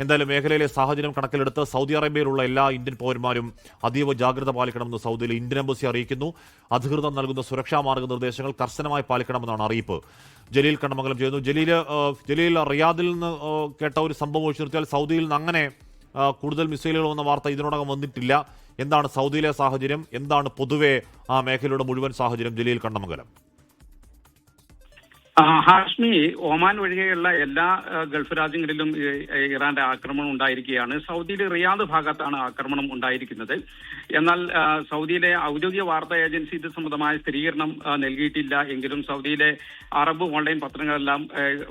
എന്തായാലും മേഖലയിലെ സാഹചര്യം കണക്കിലെടുത്ത് സൗദി അറേബ്യയിലുള്ള എല്ലാ ഇന്ത്യൻ പൗരന്മാരും അതീവ ജാഗ്രത പാലിക്കണമെന്ന് സൗദിയിലെ ഇന്ത്യൻ എംബസി അറിയിക്കുന്നു. അധികൃതർ നൽകുന്ന സുരക്ഷാ മാർഗനിർദ്ദേശങ്ങൾ കർശനമായി പാലിക്കണമെന്നാണ് അറിയിപ്പ്. ജലീൽ കണ്ണമംഗലം ചെയ്യുന്നു. ജലീൽ റിയാദിൽ നിന്ന് കേട്ട ഒരു സംഭവം ഒഴിച്ചു നിർത്തിയാൽ സൗദിയിൽ നിന്ന് അങ്ങനെ കൂടുതൽ മിസൈലുകൾ വന്ന വാർത്ത ഇതിനോടകം വന്നിട്ടില്ല. എന്താണ് സൗദിയിലെ സാഹചര്യം? എന്താണ് പൊതുവെ ആ മേഖലയുടെ മുഴുവൻ സാഹചര്യം? ജലീൽ കണ്ണമംഗലം. ഹാഷ്മി, ഒമാൻ ഒഴികെയുള്ള എല്ലാ ഗൾഫ് രാജ്യങ്ങളിലും ഇറാന്റെ ആക്രമണം ഉണ്ടായിരിക്കുകയാണ്. സൗദിയിലെ റിയാദ് ഭാഗത്താണ് ആക്രമണം ഉണ്ടായിരിക്കുന്നത്. എന്നാൽ സൗദിയിലെ ഔദ്യോഗിക വാർത്താ ഏജൻസി ഇത് സംബന്ധമായ സ്ഥിരീകരണം നൽകിയിട്ടില്ല. എങ്കിലും സൗദിയിലെ അറബ് ഓൺലൈൻ പത്രങ്ങളെല്ലാം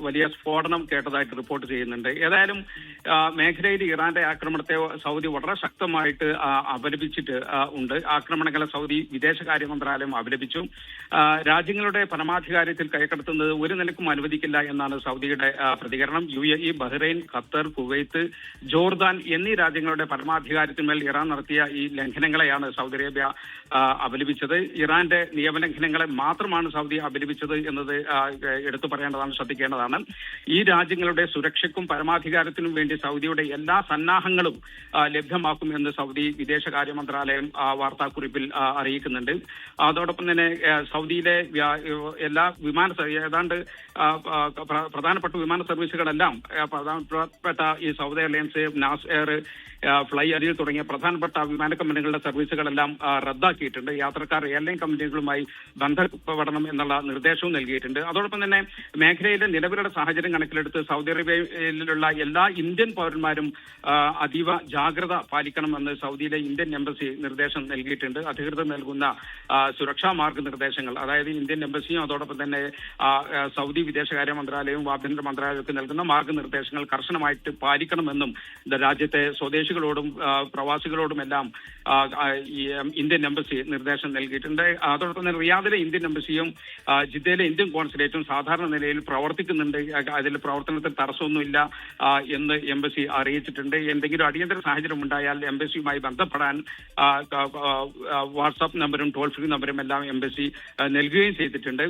വലിയ സ്ഫോടനം കേട്ടതായിട്ട് റിപ്പോർട്ട് ചെയ്യുന്നുണ്ട്. ഏതായാലും മേഖലയിൽ ഇറാന്റെ ആക്രമണത്തെ സൗദി വളരെ ശക്തമായിട്ട് അപലപിച്ചിട്ട് ഉണ്ട്. ആക്രമണങ്ങളെ സൗദി വിദേശകാര്യ മന്ത്രാലയം അപലപിച്ചു. രാജ്യങ്ങളുടെ പരമാധികാരത്തിൽ കൈക്കടത്തുന്നത് ഒരു നിലക്കും അനുവദിക്കില്ല എന്നാണ് സൗദിയുടെ പ്രതികരണം. UAE, Bahrain, Qatar, Kuwait, Jordan എന്നീ രാജ്യങ്ങളുടെ പരമാധികാരത്തിന്മേൽ ഇറാൻ നടത്തിയ ഈ ലംഘനങ്ങളെയാണ് സൗദി അറേബ്യ അപലപിച്ചത്. ഇറാന്റെ നിയമലംഘനങ്ങളെ മാത്രമാണ് സൗദി അപലപിച്ചത് എന്നത് എടുത്തു പറയേണ്ടതാണ്, ശ്രദ്ധിക്കേണ്ടതാണ്. ഈ രാജ്യങ്ങളുടെ സുരക്ഷയ്ക്കും പരമാധികാരത്തിനും വേണ്ടി സൗദിയുടെ എല്ലാ സന്നാഹങ്ങളും ലഭ്യമാക്കും എന്ന് സൗദി വിദേശകാര്യ മന്ത്രാലയം വാർത്താക്കുറിപ്പിൽ അറിയിക്കുന്നുണ്ട്. അതോടൊപ്പം തന്നെ സൗദിയിലെ എല്ലാ ഏതാണ്ട് പ്രധാനപ്പെട്ട വിമാന സർവീസുകളെല്ലാം പ്രധാനപ്പെട്ട ഈ സൗദി എയർലൈൻസ്, നാസ് എയർ, ഫ്ലൈ അരിൽ തുടങ്ങിയ പ്രധാനപ്പെട്ട വിമാന കമ്പനികളുടെ സർവീസുകളെല്ലാം റദ്ദാക്കിയിട്ടുണ്ട്. യാത്രക്കാർ എയർലൈൻ കമ്പനികളുമായി ബന്ധപ്പെടണം എന്നുള്ള നിർദ്ദേശവും നൽകിയിട്ടുണ്ട്. അതോടൊപ്പം തന്നെ മേഖലയിലെ നിലവിലുള്ള സാഹചര്യം കണക്കിലെടുത്ത് സൗദി അറേബ്യയിലുള്ള എല്ലാ ഇന്ത്യൻ പൗരന്മാരും അതീവ ജാഗ്രത പാലിക്കണമെന്ന് സൗദിയിലെ ഇന്ത്യൻ എംബസി നിർദ്ദേശം നൽകിയിട്ടുണ്ട്. അധികൃതർ നൽകുന്ന സുരക്ഷാ മാർഗനിർദ്ദേശങ്ങൾ, അതായത് ഇന്ത്യൻ എംബസിയും അതോടൊപ്പം തന്നെ സൗദി വിദേശകാര്യ മന്ത്രാലയവും ആഭ്യന്തര മന്ത്രാലയമൊക്കെ നൽകുന്ന മാർഗനിർദ്ദേശങ്ങൾ കർശനമായിട്ട് പാലിക്കണമെന്നും രാജ്യത്തെ സ്വദേശികളോടും പ്രവാസികളോടുമെല്ലാം ഈ ഇന്ത്യൻ എംബസി നിർദ്ദേശം നൽകിയിട്ടുണ്ട്. അതോടൊപ്പം തന്നെ റിയാദിലെ ഇന്ത്യൻ എംബസിയും ജിദ്ദയിലെ ഇന്ത്യൻ കോൺസുലേറ്റും സാധാരണ നിലയിൽ പ്രവർത്തിക്കുന്നുണ്ട്. അതിൽ പ്രവർത്തനത്തിൽ തടസ്സമൊന്നുമില്ല എന്ന് എംബസി അറിയിച്ചിട്ടുണ്ട്. എന്തെങ്കിലും അടിയന്തര സാഹചര്യം ഉണ്ടായാൽ എംബസിയുമായി ബന്ധപ്പെടാൻ വാട്സാപ്പ് നമ്പരും ടോൾ ഫ്രീ നമ്പരും എല്ലാം എംബസി നൽകുകയും ചെയ്തിട്ടുണ്ട്.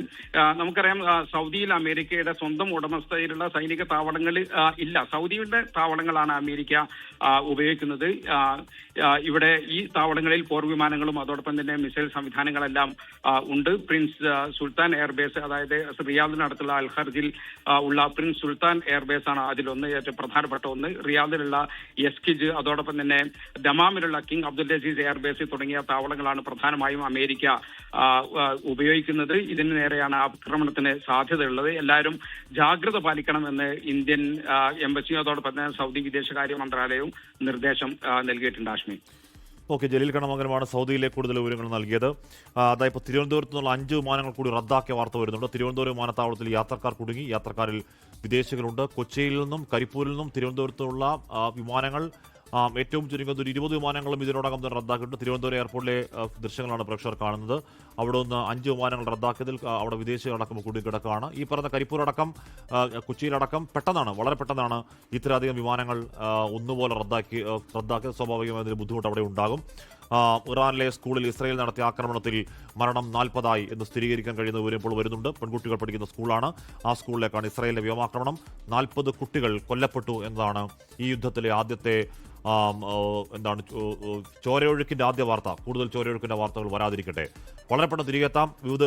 നമുക്കറിയാം, സൗദിയിൽ അമേരിക്കയുടെ സ്വന്തം ഉടമസ്ഥയിലുള്ള സൈനിക താവളങ്ങൾ ഇല്ല. സൗദിയുടെ താവളങ്ങളാണ് അമേരിക്ക ഉപയോഗിക്കുന്നത്. ഇവിടെ ഈ താവളങ്ങളിൽ പോർവിമാനങ്ങളും അതോടൊപ്പം തന്നെ മിസൈൽ സംവിധാനങ്ങളെല്ലാം ഉണ്ട്. പ്രിൻസ് സുൽത്താൻ എയർബേസ്, അതായത് റിയാദിനടുത്തുള്ള അൽഖർജിൽ ഉള്ള പ്രിൻസ് സുൽത്താൻ എയർബേസ് ആണ് അതിലൊന്ന്, ഏറ്റവും പ്രധാനപ്പെട്ട ഒന്ന്. റിയാദിലുള്ള എസ്കിജ്, അതോടൊപ്പം തന്നെ ദമാമിലുള്ള കിങ് അബ്ദുൽ അസീസ് എയർബേസ് തുടങ്ങിയ താവളങ്ങളാണ് പ്രധാനമായും അമേരിക്ക ഉപയോഗിക്കുന്നത്. ഇതിന് നേരെയാണ് ആക്രമണത്തിന് സാധ്യതയുള്ളത്. എല്ലാവരും ജാഗ്രത പാലിക്കണമെന്ന് ഇന്ത്യൻ എംബസിയും അതോടൊപ്പം തന്നെ സൗദി വിദേശകാര്യ മന്ത്രാലയവും നിർദ്ദേശം നൽകിയിട്ടുണ്ട്. ആഷ്മി. ഓക്കെ, ജലീൽ കണ്ണമംഗലമാണ് സൗദിയിലെ കൂടുതൽ വിവരങ്ങൾ നൽകിയത്. അതായത് ഇപ്പോൾ തിരുവനന്തപുരത്ത് നിന്നുള്ള 5 വിമാനങ്ങൾ കൂടി റദ്ദാക്കിയ വാർത്ത വരുന്നുണ്ട്. തിരുവനന്തപുരം വിമാനത്താവളത്തിൽ യാത്രക്കാർ കുടുങ്ങി. യാത്രക്കാരിൽ വിദേശികളുണ്ട്. കൊച്ചിയിൽ നിന്നും കരിപ്പൂരിൽ നിന്നും തിരുവനന്തപുരത്തുള്ള വിമാനങ്ങൾ ഏറ്റവും ചുരുങ്ങുന്നത് ഒരു 20 വിമാനങ്ങളും ഇതിനോടകം തന്നെ റദ്ദാക്കിയിട്ടുണ്ട്. തിരുവനന്തപുരം എയർപോർട്ടിലെ ദൃശ്യങ്ങളാണ് പ്രേക്ഷകർ കാണുന്നത്. അവിടെ നിന്ന് 5 വിമാനങ്ങൾ റദ്ദാക്കിയതിൽ അവിടെ വിദേശികളടക്കം കുടുങ്ങിക്കിടക്കുകയാണ്. ഈ പറഞ്ഞ കരിപ്പൂരടക്കം കൊച്ചിയിലടക്കം വളരെ പെട്ടെന്നാണ് ഇത്രയധികം വിമാനങ്ങൾ ഒന്നുപോലെ റദ്ദാക്കിയത്. സ്വാഭാവികമായി അതിന് ബുദ്ധിമുട്ട് അവിടെ ഉണ്ടാകും. ഇറാനിലെ സ്കൂളിൽ ഇസ്രായേൽ നടത്തിയ ആക്രമണത്തിൽ മരണം 40 എന്ന് സ്ഥിരീകരിക്കാൻ കഴിയുന്ന വിവരം ഇപ്പോൾ വരുന്നുണ്ട്. പെൺകുട്ടികൾ പഠിക്കുന്ന സ്കൂളാണ്. ആ സ്കൂളിലേക്കാണ് ഇസ്രായേലിന്റെ വ്യോമാക്രമണം. 40 കുട്ടികൾ കൊല്ലപ്പെട്ടു എന്നതാണ് ഈ യുദ്ധത്തിലെ ആദ്യത്തെ ചോരയൊഴുക്കിന്റെ ആദ്യ വാർത്ത. കൂടുതൽ ചോരയൊഴുക്കിന്റെ വാർത്തകൾ വരാതിരിക്കട്ടെ. വളരെ പെട്ടെന്ന് തിരികെത്താം. വിവിധ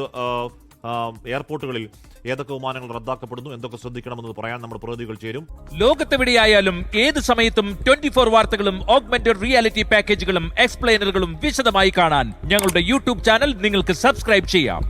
എയർപോർട്ടുകളിൽ ഏതൊക്കെ വിമാനങ്ങൾ റദ്ദാക്കപ്പെടുന്നു, എന്തൊക്കെ ശ്രദ്ധിക്കണമെന്ന് പറയാൻ നമ്മുടെ പ്രതിനിധികൾ ചേരും. ലോകത്തെവിടെയായാലും ഏത് സമയത്തും 24 വാർത്തകളും ഓഗ്മെന്റഡ് റിയാലിറ്റി പാക്കേജുകളും എക്സ്പ്ലെയിനറുകളും വിശദമായി കാണാൻ ഞങ്ങളുടെ യൂട്യൂബ് ചാനൽ നിങ്ങൾക്ക് സബ്സ്ക്രൈബ് ചെയ്യാം.